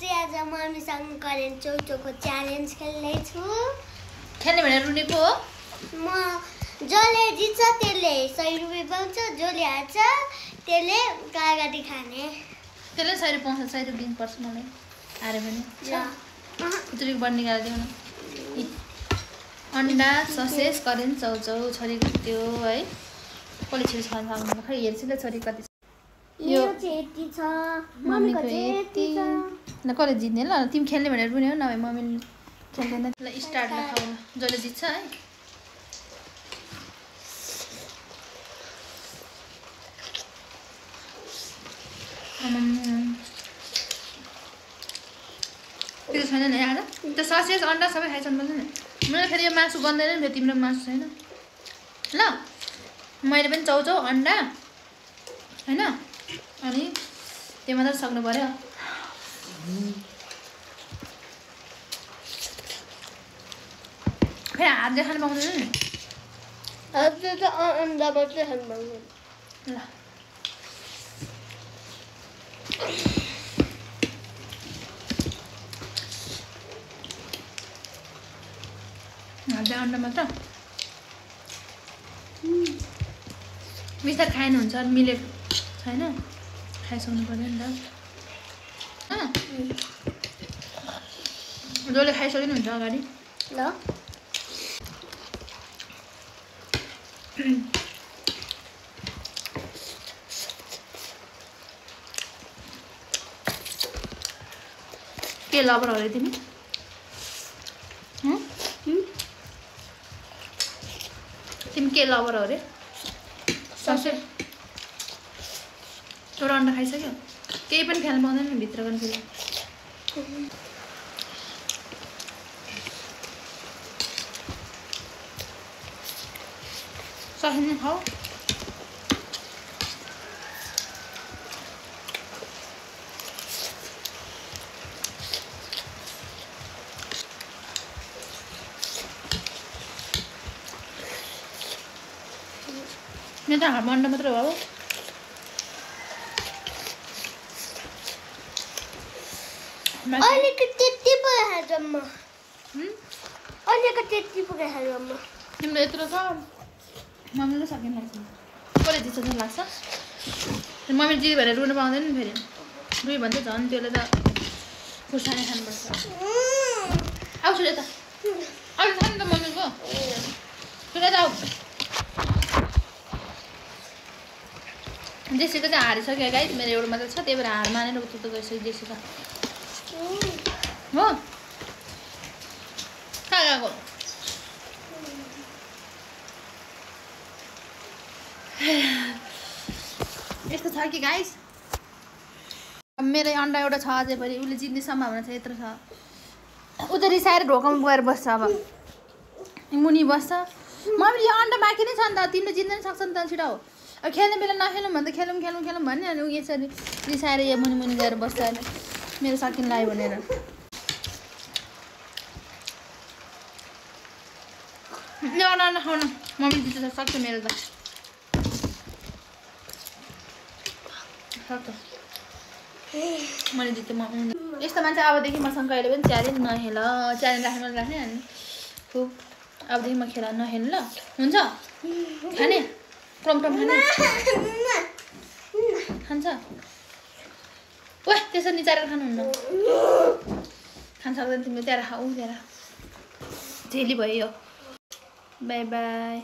चाहिँ आज मम्मीसँग current चौचोको challenge खेल्दैछु। खेल्ने भनेर रुनेको हो? म जसले जित्छ त्यसले 100 रुपैयाँ पाउँछ, जसले हार्छ त्यसले कागती खाने। त्यसले 100 रुपैयाँ पाउँछ, 100 रुपैयाँ दिनुपर्छ मलाई हार्यो भने। ल बन्द निकालिदिउँ न। अन्डा ससेज करेन्ट चौचौ छोरीको त्यो है कसले छिर्छ सक्दैन खै हेर्छु ल छोरी कति यो चाहिँ यति छ, मम्मीको चाहिँ यति छ। ल कसले जित्ने ल तिमी खेल्ने भनेर रुने हो नभए मम्मीले खेल्दैन। ल स्टार्ट ल खाऊ जसले जित्छ है। त्यो छैन नि आज त्यो ससेज अन्डा सबै खाइसक्नु पर्छ नि। मेरो फेरि यो मासु बन्दैन नि, फेरि तिम्रो मासु छैन ल। मैले पनि चौचौ अन्डा होइन अनि त्यो मात्र सक्नु पर्यो। फेरि हातले खानु पाउँदैन नि, हातले त अन्डा मात्रै खानु पाउँदैन। ल हातले अन्डा मात्र बिस्तारै खाइनुहुन्छ मिलेको छैन, खाइसक्नु पर्यो नि त। जसले खाइसक्नुहुन्छ अगाडि ल के लबर हो रे तिमी? तिमी के लबर हो रे? ससेज एउटा अन्डा खाइसक्यो, केही पनि फ्याल्नु पाउँदैन नि भित्र पनि फेरि। ससेज नै खाऊ। मेरो त हातमा अन्डा मात्रै हो। अलिकति त्यति पो खान्छ म, अलिकति त्यति पो खान्छ म। तिम्रो यत्रो छ मम्मीले सकिन लाग्छ, कसले जित्छ जस्तो लाग्छ? मम्मी जित्यो भनेर रुनु पाउँदैन नि फेरि, रुई भन्छ झन् त्यसले त खुर्सानी खानुपर्छ। आऊ सुरे त अरू छ नि त मम्मीको सुरे त आऊ। जेसिका चाहिँ हारिसक्यो गाइस, मेरो एउटा मात्र छ त्यही भएर हार मानेर उता त गइसक्यो जेसिका हो। कहाँ गएको? यस्तो छ कि गाइस मेरो अन्डा एउटा छ अझै पनि उसले जित्ने सम्भावना छ, यत्रो छ। ऊ त रिसाएर ढोकामा गएर बस्छ, अब मुनि बस्छ। मम्मीले यो अन्डा बाँकी नै छ नि त, तिमीले जित्न सक्छ नि त छिटो। अब खेल्ने बेला नखेलौँ भने त खेलौँ खेलौँ खेलौँ भन्ने अनि ऊ यसरी रिसाएर यो मुनि मुनि गएर बस्छ होइन मेरो सकिन लाग्यो भनेर। ल खाउन मम्मी जित्छ सक्छ मेरो त सक्छ। मैले जितेँ म। यस्तो मान्छे अबदेखि मसँग कहिले पनि च्यालेन्ज नखेल, च्यालेन्ज राख्नु राख्ने अनि खुब अबदेखि म खेल नखेल्नु ल। हुन्छ खाने टम टम खाने खान्छ ओए त्यसो निचारेर खानुहुन्न, खान सक्दैन तिमीले, त्यहाँ खाऊ त्यहाँ झेली भयो। By by.